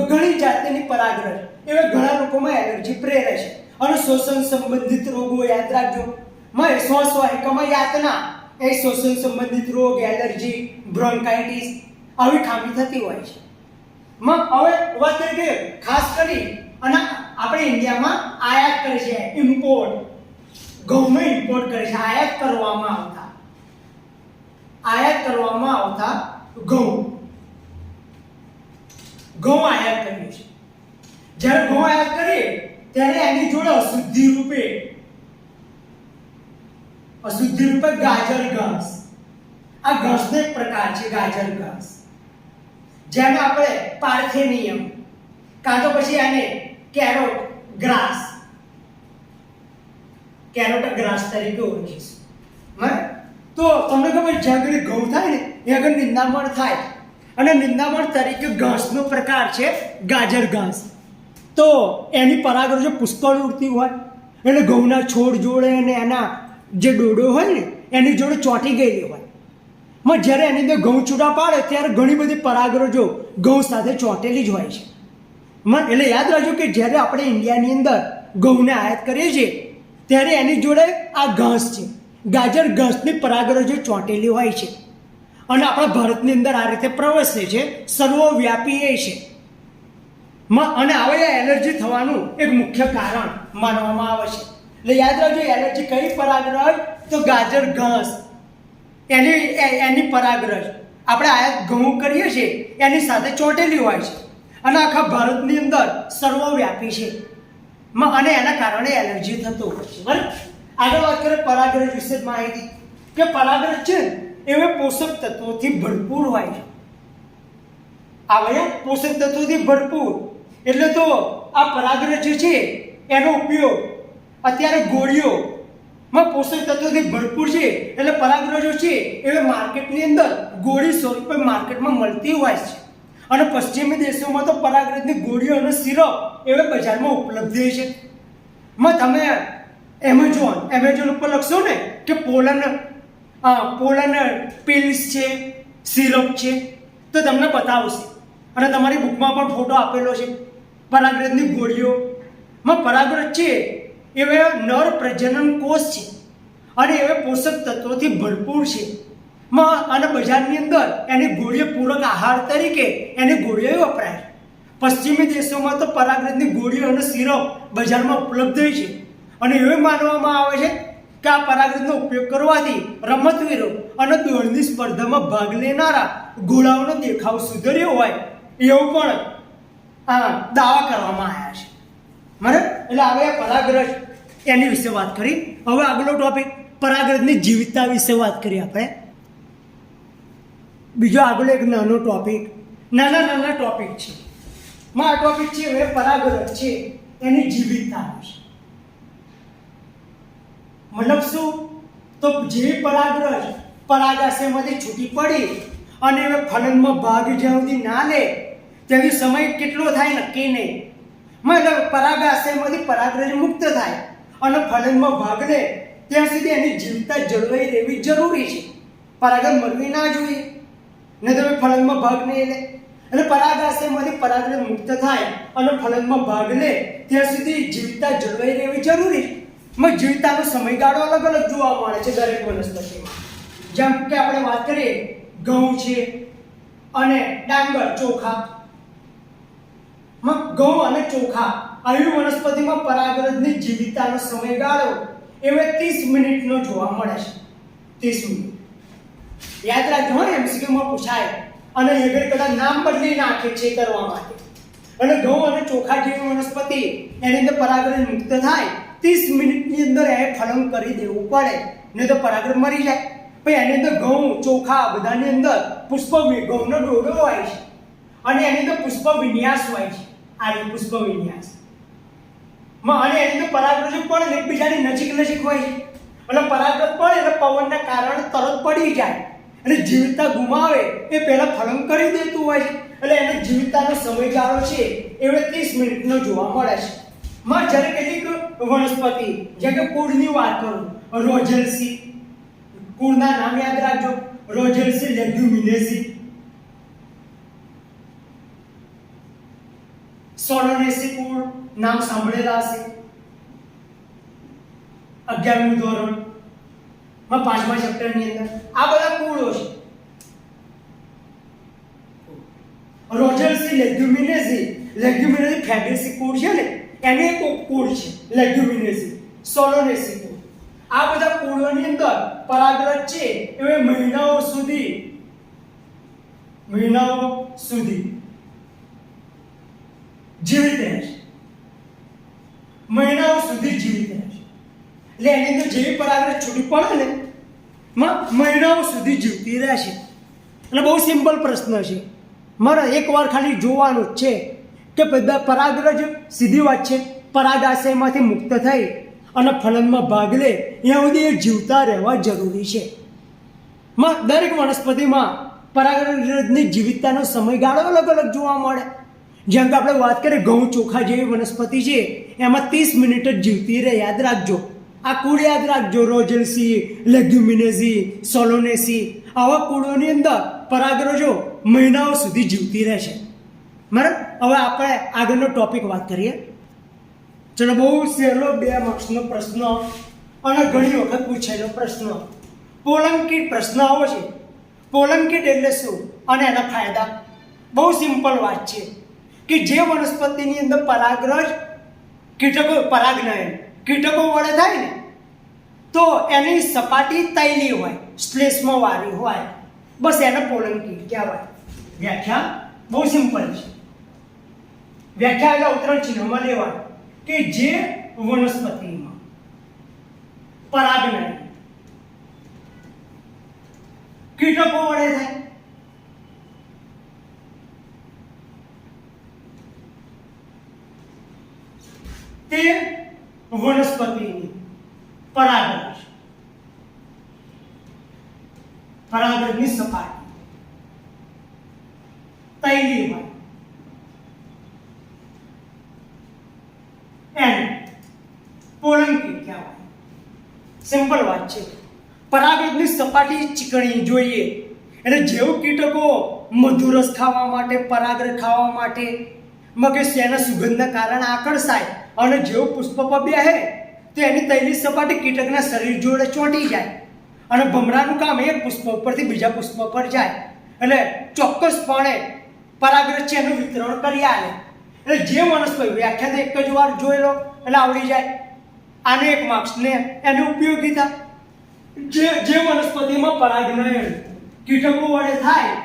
ઘણી જાતની પરાગરજ એવા ઘણા લોકોમાં એલર્જી પ્રેરે છે. અને શ્વસન સંબંધિત રોગો યાદ રાખજો. શ્વાસ વાહિકામાં યાતના એ શ્વસન સંબંધિત રોગ, એલર્જી, બ્રોન્કાઇટિસ આવી ખામી થતી હોય છે. હવે વાત કરીએ કે ખાસ કરી અને આપણે ઇન્ડિયામાં આયાત કરે છે, ઇમ્પોર્ટ, ઘઉંનો ઇમ્પોર્ટ કરે છે. આયાત કરવામાં આવતા ઘઉં આયાત કરીએ છીએ. જ્યારે ઘઉં આયાત કરીએ ત્યારે એની જોડે અશુદ્ધિ રૂપે ગાજર ઘાસ, આ ઘાસનો એક પ્રકાર છે ગાજર ઘાસ, જેને આપણે પાર્થેનિયમ કાં તો પછી એને કેરોટ ગ્રાસ તરીકે ઓળખીશું. તો તમને ખબર જ્યાં આગળ ઘઉં થાય ને એ આગળ નિંદામણ થાય. અને નિંદામણ તરીકે ઘાસનો પ્રકાર છે ગાજર ઘાસ. તો એની પરાગરજો પુષ્કળ ઉડતી હોય. એટલે ઘઉંના છોડ જોડે અને એના જે ડોડો હોય ને એની જોડે ચોંટી ગયેલી હોય. જ્યારે એની અંદર ઘઉં છૂટા પાડે ત્યારે ઘણી બધી પરાગરજો ઘઉં સાથે ચોંટેલી જ હોય છે. એટલે યાદ રાખજો કે જ્યારે આપણે ઇન્ડિયાની અંદર ઘઉંને આયાત કરીએ છીએ ત્યારે એની જોડે આ ઘાસ છે, ગાજર ઘાસની પરાગરજો ચોંટેલી હોય છે. અને આપણા ભારતની અંદર આ રીતે પ્રવસે છે, સર્વવ્યાપી એ છે. અને હવે એલર્જી થવાનું એક મુખ્ય કારણ માનવામાં આવે છે. એટલે યાદ રાખજો, એલર્જી કઈ પરાગરજ? તો ગાજર ઘાસ એની પરાગરજ આપણે આયાત ઘઉં કરીએ છીએ એની સાથે ચોંટેલી હોય છે. અને આખા ભારતની અંદર સર્વવ્યાપી છે. અને એના કારણે એલર્જી થતું હોય છે. બરાબર. આગળ વાત કરીએ પરાગરજ વિશે માહિતી કે પરાગરજ છે એ પોષક તત્વોથી ભરપૂર હોય છે. પોષક તત્વોથી ભરપૂર એટલે તો આ પરાગરજ જે છે એનો ઉપયોગ અત્યારે ગોળીઓમાં પોષક તત્વોથી ભરપૂર છે. એટલે પરાગરજો છે એ માર્કેટની અંદર ગોળી સ્વરૂપે માર્કેટમાં મળતી હોય છે. અને પશ્ચિમી દેશોમાં તો પરાગરજની ગોળીઓ અને સિરપ એ બજારમાં ઉપલબ્ધ છે. તમે એમેઝોન ઉપર લખશો ને કે પોલન પિલ્સ છે, સિરપ છે, તો તમને બતાવશે. અને તમારી બુકમાં પણ ફોટો આપેલો છે પરાગરજની ગોળીઓમાં. પરાગરજ છે એ નર પ્રજનન કોષ છે અને એ પોષક તત્વોથી ભરપૂર છે. અને બજારની અંદર એની ગોળીઓ પૂરક આહાર તરીકે એની ગોળીઓ વપરાય. પશ્ચિમી દેશોમાં તો પરાગરજની ગોળીઓ અને સિરપ બજારમાં ઉપલબ્ધ છે. અને એવું માનવામાં આવે છે કે આ પરાગરજનો ઉપયોગ કરવાથી રમતવીરો અને દોડની સ્પર્ધામાં ભાગ લેનારા ઘોડાઓનો દેખાવ સુધર્યો હોય એવું પણ દાવા કરવામાં આવ્યા છે. બરાબર. એટલે હવે પરાગરજ એની વિશે વાત કરી. હવે આગલો ટોપિક પરાગરજની જીવિતતા વિશે વાત કરીએ આપણે. બીજો આગળ એક નાના ટોપિક છે. આ ટોપિક છે હવે પરાગરજ છે એની જીવિતતા વિશે. મતલબ શું? તો જે પરાગરજ પરાગાશયમાંથી છૂટી પડી અને ફલનમાં ભાગ જ્યાં સુધી ના લે ત્યાં સમય કેટલો થાય નક્કી નહીં. મતલબ પરાગાશયમાંથી પરાગરજ મુક્ત થાય અને ફલનમાં ભાગ લે ત્યાં સુધી એની જીવતા જળવાઈ રહેવી જરૂરી છે. પરાગરજ મરવી ના જોઈએ, ને તમે ફલનમાં ભાગ નહીં લે. એટલે પરાગાશયમાંથી પરાગરજ મુક્ત થાય અને ફલનમાં ભાગ લે ત્યાં સુધી જીવતા જળવાઈ રહેવી જરૂરી છે. જીવતાનો સમયગાળો અલગ અલગ જોવા મળે છે દરેક વનસ્પતિમાં. જેમ કે આપણે વાત કરીએ ઘઉં છે અને ડાંગર, ચોખા. ઘઉં અને ચોખા આવી વનસ્પતિમાં પરાગરજની જીવિતતાનો સમયગાળો 30 મિનિટનો જોવા મળે છે. 30 મિનિટ યાદ રાખજો. એમસીક્યુમાં પૂછાય અને એ કદાચ નામ બદલી નાખે છે કરવા માટે. અને ઘઉં અને ચોખા જેવી વનસ્પતિ એની અંદર પરાગરજ મુક્ત થાય 30 મિનિટની અંદર એ ફલન કરી દેવું પડે, નહીં તો પરાગરજ મરી જાય. પછી એની અંદર ઘઉં ચોખા બધાની અંદર પુષ્પ ઘઉંનો ડોડો હોય છે અને એની અંદર પુષ્પ વિન્યાસ હોય છે. આ રીતે પુષ્પ વિન્યાસ અને એની અંદર પરાગરજ પણ એકબીજાની નજીક નજીક હોય છે. અને પરાગરજ પણ એટલે પવનના કારણે તરત પડી જાય અને જીવતા ગુમાવે એ પહેલા ફલન કરી દેતું હોય છે. એટલે એને જીવતાનો સમયગાળો છે એ 30 મિનિટનો જોવા મળે છે. જ્યારે કેટલીક વનસ્પતિ જેમ કે કુળની વાત કરું, રોઝેલ્સી કુળના નામ યાદ રાખજો, રોઝેલ્સી લેગ્યુમિનેસી, સોલોનેસી કુળ નામ સાંભળેલા હશે 11મું ધોરણમાં 5મા ચેપ્ટરની અંદર. આ બધા કુળો છે. રોઝેલ્સી લેગ્યુમિનેસી ફેબેસી કુળ છે ને, એને એક કુળ છે લેગ્યુમિનેસી, સોલોનેસી કુળ. આ બધા કુળોની અંદર પરાગરજ છે એ મહિનાઓ સુધી જીવિત રહે છે. મહિનાઓ સુધી જીવિત રહે છે. એટલે એની અંદર જેવી પરાગરજ છૂટી પડે ને મહિનાઓ સુધી જીવતી રહેશે. એટલે બહુ સિમ્પલ પ્રશ્ન છે, મારે એકવાર ખાલી જોવાનું જ છે કે પરાગરજ સીધી વાત છે પરાગાશયમાંથી મુક્ત થઈ અને ફલનમાં ભાગ લે ત્યાં સુધી એ જીવતા રહેવા જરૂરી છે. દરેક વનસ્પતિમાં પરાગરજની જીવિતતાનો સમયગાળો અલગ અલગ જોવા મળે. જેમ કે આપણે વાત કરીએ ઘઉં ચોખા જેવી વનસ્પતિ છે એમાં 30 મિનિટ જ જીવતી રહે. યાદ રાખજો, આ કુળ યાદ રાખજો. રોઝેલ્સી, લેગ્યુમિનેસી, સોલોનેસી આવા કુળોની અંદર પરાગરજો મહિનાઓ સુધી જીવતી રહેશે. બરાબર. હવે આપણે આગળનો ટોપિક વાત કરીએ. ચલો, બહુ સહેલો 2 માર્ક્સનો પ્રશ્ન અને ઘણી વખત પૂછાયેલો પ્રશ્ન. પોલન કીટ પ્રશ્ન આવો છે. પોલન કીટ એટલે શું અને એના ફાયદા? બહુ સિમ્પલ વાત છે કે જે વનસ્પતિની અંદર પરાગરજ પરાગનયન કીટકો વડે થાય ને તો એની સપાટી તૈલી હોય, શ્લેષ્મ વાળી હોય, બસ એને પોલન કીટ કહેવાય. વ્યાખ્યા બહુ સિમ્પલ છે. વ્યાખ્યા એટલે ઉતરણ ચિહ્નમાં લેવાનું કે જે વનસ્પતિમાં પરાગનયન કીટકો વડે થાય તે વનસ્પતિની પરાગરજની સપાટી તૈલી હોય એને પોલન કીટ કહેવાય. સિમ્પલ વાત છે. પરાગરજની સપાટી ચીકણી જોઈએ એટલે જેવું કીટકો મધુરસ ખાવા માટે, પરાગરજ ખાવા માટે મગજના સુગંધના કારણે આકર્ષાય અને જેવું પુષ્પ પર બેહે તો એની તૈલી સપાટી કીટકના શરીર જોડે ચોંટી જાય અને ભમરાનું કામ એક પુષ્પ ઉપરથી બીજા પુષ્પ પર જાય એટલે ચોક્કસપણે પરાગરજ છે એનું વિતરણ કરી આલે. એટલે જે વનસ્પતિ વ્યાખ્યા તો એક જ વાર જોઈ લો એટલે આવડી જાય. આને 1 માર્ક્સ ને એની ઉપયોગિતા. જે વનસ્પતિમાં પરાગનયન કીટકો વડે થાય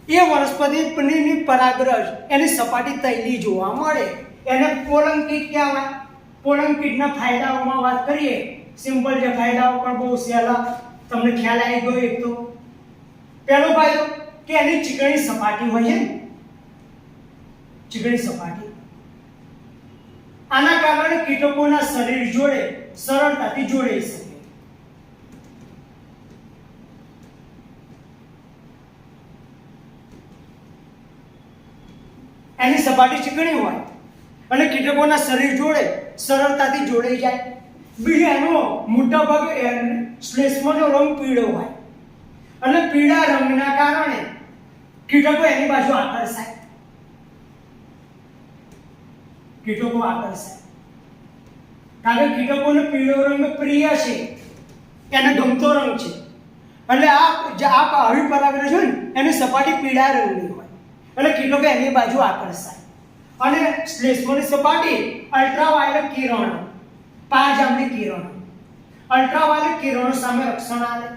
એ વનસ્પતિની પરાગરજ એની સપાટી તૈલી જોવા મળે એને પોલન કીટ કહેવાય. પોલન કીટના ફાયદાઓમાં વાત કરીએ. સિમ્પલ છે, ફાયદાઓ પણ બહુ સહેલા, તમને ખ્યાલ આવી ગયો. એક તો પહેલો ફાયદો કે એની ચીકણી સપાટી હોય છે, ચીકણી સપાટી. આના કારણે કીટકોના શરીર જોડે સરળતાથી જોડાઈ શકે. એની સપાટી ચીકણી હોય અને કીટકોના શરીર જોડે સરળતાથી જોડાઈ જાય. બીજું એનો મોટા ભાગે શ્લેષ્મનો રંગ પીળો હોય અને પીળા રંગના કારણે કીટકો એની બાજુ આકર્ષાય. કારણ કે કીટકોને પીળો રંગ પ્રિય છે, એને ગમતો રંગ છે. એટલે આ આવી પરાગરજ હોય ને એની સપાટી પીળા રંગની હોય એટલે કીટકો એની બાજુ આકર્ષાય. અને શ્લેષ્મની સપાટી અલ્ટ્રાવાયોલેટ કિરણો, 5 આંબી કિરણો, અલ્ટ્રાવાયોલેટ કિરણો સામે રક્ષણ આપે.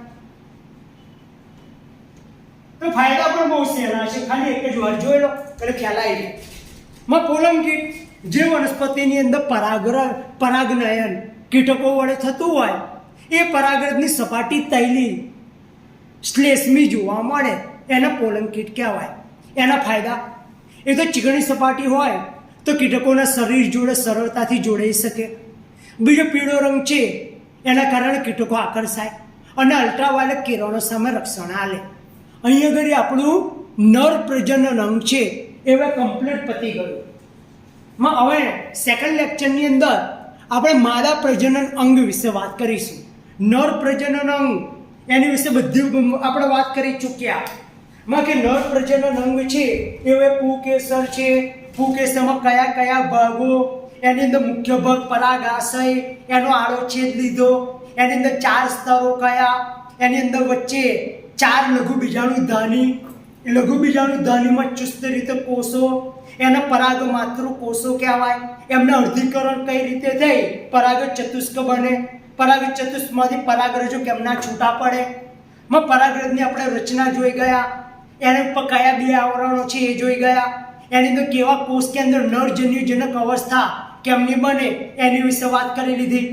તો ફાયદા પણ બહુ સહેલા છે, ખાલી એક જ વાર જોઈ લો એટલે ખ્યાલ આવી જાય. માં પોલન કીટ જે વનસ્પતિની અંદર પરાગનયન કીટકો વડે થતું હોય એ પરાગરજની સપાટી તૈલી શ્લેષ્મી જોવા મળે એને પોલન કીટ કહેવાય. એના ફાયદા એ તો ચીકણી સપાટી હોય તો કીટકોના શરીર જોડે સરળતાથી જોડાઈ શકે. બીજો પીળો રંગ છે એના કારણે કીટકો આકર્ષાય અને અલ્ટ્રાવાયોલેટ કિરણો સામે રક્ષણ આલે. અહીંયા આગળ આપણું નર પ્રજનન અંગ છે એ હવે કમ્પ્લીટ પતી ગયું. હવે સેકન્ડ લેક્ચરની અંદર આપણે માદા પ્રજનન અંગ વિશે વાત કરીશું. નર પ્રજનન અંગ એની વિશે બધી આપણે વાત કરી ચૂક્યા. માં કે નર પ્રજનન અંગ છે એ હવે પુકેસર છે. પુકેસરમાં કયા કયા ભાગો, એની અંદર મુખ્ય ભાગ પરાગાશય, એનો આડોછેદ લીધો, એની અંદર 4 સ્તરો કયા, એની અંદર વચ્ચે 4 લઘુ બીજાણુધાની, લઘુ બીજાણુધાનીમાં ચુસ્ત રીતે કોષો, એના પરાગ માતૃ કોષો કહેવાય. એમના અર્ધીકરણ કઈ રીતે થઈ પરાગ ચતુષ્ક બને, પરાગ ચતુષ્કમાંથી પરાગરજો કેમના છૂટા પડે. માં પરાગરજની આપણે રચના જોઈ ગયા, એના ઉપર કયા 2 આવરણો છે એ જોઈ ગયા, એની અંદર કેવા કોષ કે અંદર નરજન્યુજનક અવસ્થા કેમની બને એની વિશે વાત કરી લીધી.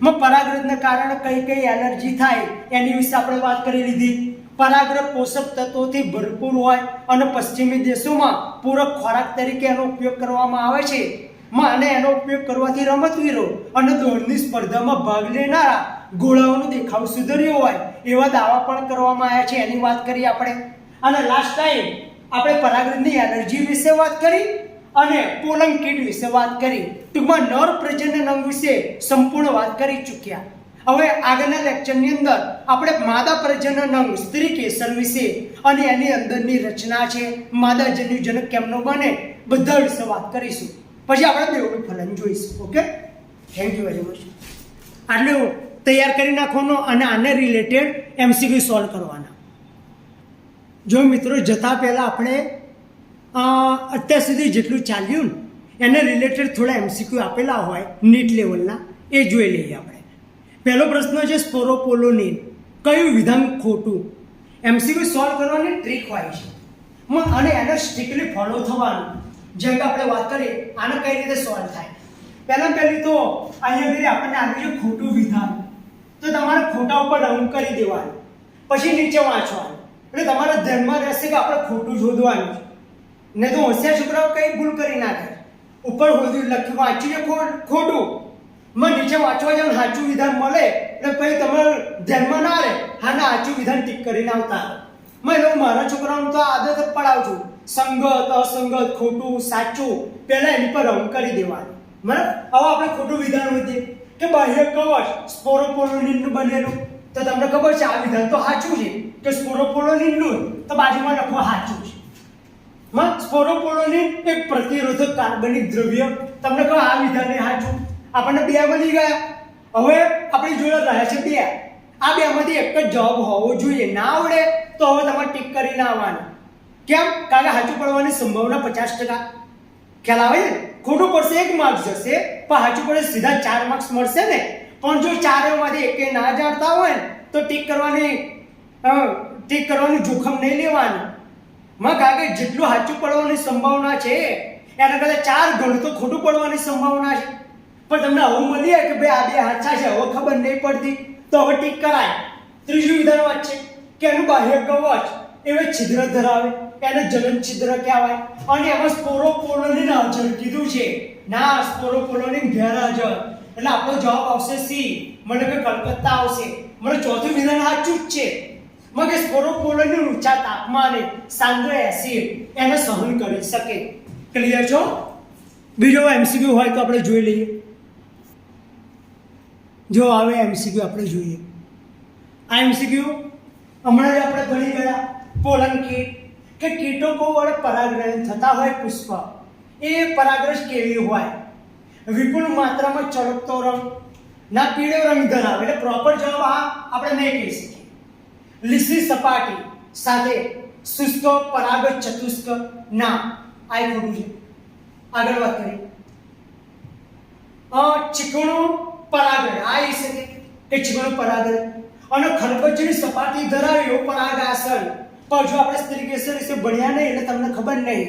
માં પરાગરજના કારણે કઈ કઈ એલર્જી થાય એની વિશે આપણે વાત કરી લીધી. પરાગરજ પોષક તત્વોથી ભરપૂર હોય અને પશ્ચિમી દેશોમાં પૂરક ખોરાક તરીકે એનો ઉપયોગ કરવામાં આવે છે. અને એનો ઉપયોગ કરવાથી રમતવીરો અને દોડની સ્પર્ધામાં ભાગ લેનારા ઘોડાઓનો દેખાવ સુધર્યો હોય એવા દાવા પણ કરવામાં આવ્યા છે. એની વાત કરી આપણે. અને લાસ્ટ ટાઈમ આપણે પરાગરજની એલર્જી વિશે વાત કરી અને પોલન કીટ વિશે વાત કરી. ટૂંકમાં નર પ્રજનન અંગ વિશે સંપૂર્ણ વાત કરી ચૂક્યા. હવે આગળના લેક્ચરની અંદર આપણે માદા પ્રજનન અંગ સ્ત્રી કેસર વિશે અને એની અંદરની રચના છે, માદા જન્યુજનક કેમનો બને, બધા વિશે વાત કરીશું. પછી આપણે બેવનું ફલન જોઈશું. Okay, thank you very much. આટલું તૈયાર કરી નાખવાનો અને આને રિલેટેડ MCQ સોલ્વ કરવાના. જો મિત્રો જતા પહેલાં આપણે અત્યાર સુધી જેટલું ચાલ્યું ને એને રિલેટેડ થોડા MCQ આપેલા હોય નીટ લેવલના એ જોઈ લઈએ આપણે. પહેલો પ્રશ્ન છે સ્પોરોપોલોનિન કયું વિધાન ખોટું. MCQ સોલ્વ કરવાની ટ્રીક હોય છે અને એને સ્ટ્રિક્ટલી ફોલો થવાનું. જેમ કે આપણે વાત કરીએ આને કઈ રીતે સોલ્વ થાય. પહેલી તો અહીંયા આપણને આવ્યું છે ખોટું વિધાન, તો તમારે ખોટા ઉપર રંગ કરી દેવાનું, પછી નીચે વાંચવાનું. એટલે તમારા ધ્યાનમાં રહેશે કે આપણે ખોટું શોધવાનું છે. ને તો હોશિયાર છોકરાઓ કઈ ભૂલ કરી નાખે, ઉપર લખ્યું વાંચીએ ખોટું, નીચે વાંચવા જાવ સાચું વિધાન મળે એટલે પછી તમારે ધ્યાનમાં ના રહે, હા ના સાચું વિધાન ટીક કરીને આવતા. એટલે મારા છોકરાઓને તો આદત જ પડાવું છું, સંગત અસંગત ખોટું સાચું પહેલા એની પર રંગ કરી દેવાનું. બરાબર. હવે આપણે ખોટું વિધાન વધીએ કે બાહ્ય કવચ સ્પોરોપોલોનિનનું બનેલું, તો તમને ખબર છે આ વિધાન તો સાચું છે કે સ્પોરોપોલોનિનનું, તો બાજુમાં લખો સાચું છે. સ્પોરોપોલોનિન એક પ્રતિરોધક કાર્બનિક દ્રવ્ય, તમને કહો આ વિધાન એ સાચું. આપણને 2 મળી ગયા. હવે આપણી જોડે રહ્યા છે 2. આ 2 માંથી એક જ જવાબ હોવો જોઈએ. ના આવડે તો હવે તમારે ટીક કરીને આવવાનું. કેમ? કારણ કે સાચું પડવાની સંભાવના 50%. ખ્યાલ આવે ને? ખોટું પડશે 1 માર્ક્સ જશે, પણ સાચું પડે સીધા 4 માર્ક્સ મળશે ને. પણ જો 4 માંથી એકે ના જાણતા હોય ને તો ટીક કરવાનું જોખમ નહીં લેવાનું. કારણ કે જેટલું સાચું પડવાની સંભાવના છે એના કરતાં 4 ગણું તો ખોટું પડવાની સંભાવના છે. પણ તમને આવું મળી જાય કે ભાઈ આ 2 સાચા છે, હવે ખબર નહીં પડતી તો હવે ટીક કરાય. ત્રીજું વિધાન વાત છે કે એનું બાહ્ય કવચ એવે છિદ્ર ધરાવે, એને જનન છિદ્ર કહેવાય. અને એમાં સ્પોરોપોલોનિન હાજર કીધું છે. ના, સ્પોરોપોલોનિન ગેરહાજર. એટલે આપણો જવાબ આવશે સી, મને કે કલકત્તા આવશે. મને ચોથું વિધાન સાચું જ છે. કે સ્પોરોપોલોનિન ઊંચા તાપમાને સાંદ્ર એસિડ એને સહન કરી શકે. ક્લિયર છો? બીજો MCQ હોય તો આપણે જોઈ લઈએ. જો આવે MCQ આપણે જોઈએ. આ MCQ હમણાં જ આપણે ભણી ગયા. પોલન કીટ કે કીટકો વડે પરાગરજ થતા હોય પુષ્પ, એ પરાગરજ કેવી હોય? વિપુલ માત્રામાં ચળકતો રંગ, ના પીળો રંગ ધરાવે. એટલે પ્રોપર જવાબ આ આપણે નહીં કહી શકીએ. લીસી સપાટી સાથે શુષ્ક પરાગ ચતુષ્ક, ના આ ખોટું છે. આગળ વાત કરીએ. ચીકણું પરાગરજ આવી શકે કે ચીકણું પરાગરજ અને ખરબચડી સપાટી ધરાવ્યો પરાગાસન, પણ જો આપણે સ્ત્રીકેસર વિશે ભણ્યા નહીં એટલે તમને ખબર નહીં.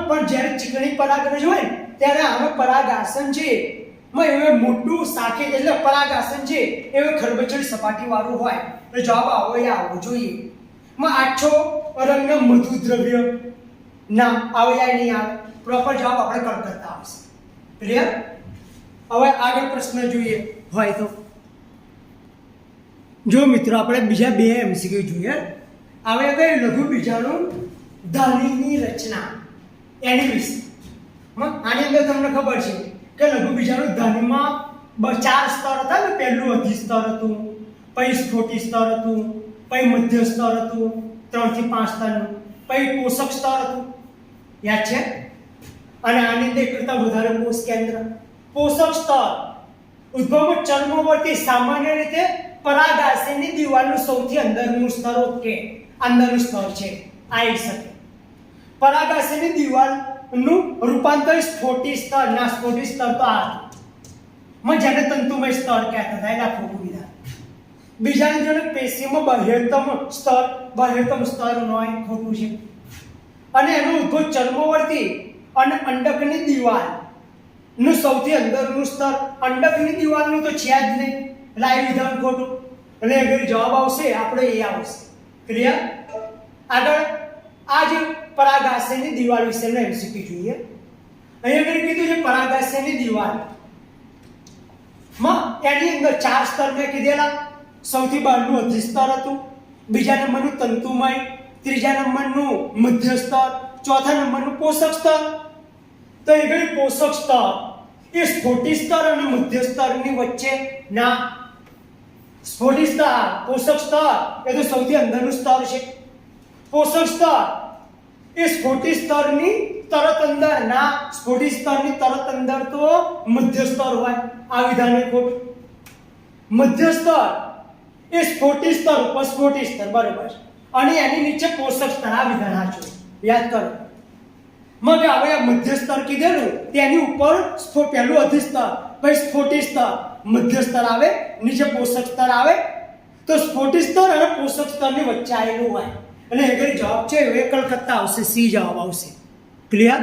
પણ જ્યારે ચીકણી પરાગરજ હોય ને ત્યારે આમે પરાગાસન છે એવું મોટું સાખે એટલે પરાગાસન છે એવું ખરબચડી સપાટી વાળું હોય એટલે જવાબ આવો એ આવવો જોઈએ. આછો રંગનો મધુ દ્રવ્ય ના આવે યા નહીં આવે. પ્રોપર જવાબ આપણે કલકત્તા આવશે. ક્લિયર? હવે આગળ પ્રશ્ન જોઈએ હોય તો જો મિત્રો આપણે બીજા બે MCQ જોઈએ. હવે કઈ લઘુ બીજાણુ ધ્વનિની રચના એની વિશે. આની અંદર તમને ખબર છે કે લઘુ બીજાણુ ધ્વનિમાં 4 સ્તર હતા ને. પહેલું અધિસ્તર હતું, પછી સ્ફોટી સ્તર હતું, પછી મધ્ય સ્તર હતું 3 થી 5 સ્તરનું, પછી પોષક સ્તર હતું. યાદ છે? અને આની અંદર એક કરતાં વધારે કોષ કેન્દ્ર. પોષક સ્તર ઉદ્ભવ ચર્મવર્તી સામાન્ય રીતે પરાગાશયની દિવાલનું સૌથી અંદરનું સ્તર. ઓકે, અંદરનું સ્તર છે આવી શકે. પરાગાશયની દિવાલનું રૂપાંતર સ્ફોટી સ્તર ના. સ્ફોટી સ્તર તો આ જેને તંતુમય સ્તર કહેતા હતા એટલે ખોટું કીધા. બીજાની જોડે પેશીમાં બાહ્યતમ સ્તર નોય ખોટું છે. અને એનો ઉદ્ભવ ચર્મવર્તી અને અંડકની દિવાલ નું સૌથી અંદરનું સ્તર. અંડકની દિવાલનું તો છે જ નહીં. લાઈવ વિધાન ખોટું. એટલે અગર જવાબ આવશે આપણે એ આવશે. ક્લિયર? આગળ આ જે પરાગાશયની દિવાલ વિશેનો MCQ જોઈએ. અહીંયા આગળ કીધું છે પરાગાશયની દિવાલ એની અંદર 4 સ્તર મેં કીધેલા. સૌથી બહારનું અધિસ્તર હતું, બીજા નંબરનું તંતુમય, ત્રીજા નંબરનું મધ્ય સ્તર, ચોથા નંબરનું પોષક સ્તર. તો એ ગઈ પોષક સ્તર એ સ્ફોટી સ્તર અને મધ્ય સ્તરની વચ્ચે ના. સ્ફોટી સ્તર પોષક સ્તર એ તો સૌથી અંદરનું સ્તર છે. પોષક સ્તર એ સ્ફોટી સ્તરની તરત અંદર ના. સ્ફોટી સ્તરની તરત અંદર તો મધ્ય સ્તર હોય. આ વિધાન ખોટું. મધ્ય સ્તર એ સ્ફોટી સ્તર ઉપર સ્ફોટી સ્તર બરોબર છે અને એની નીચે પોષક સ્તર. આ વિધાન સાચું. યાદ કરો. હવે આ મધ્ય સ્તર કીધેલું તેની ઉપર પહેલું અધિસ્તર, પછી સ્ફોટી સ્તર, મધ્ય સ્તર આવે, નીચે પોષક સ્તર આવે. તો સ્ફોટી સ્તર અને પોષક સ્તરની વચ્ચે આવેલું હોય એટલે એ જવાબ છે એ કલકત્તા આવશે. સી જવાબ આવશે. ક્લિયર?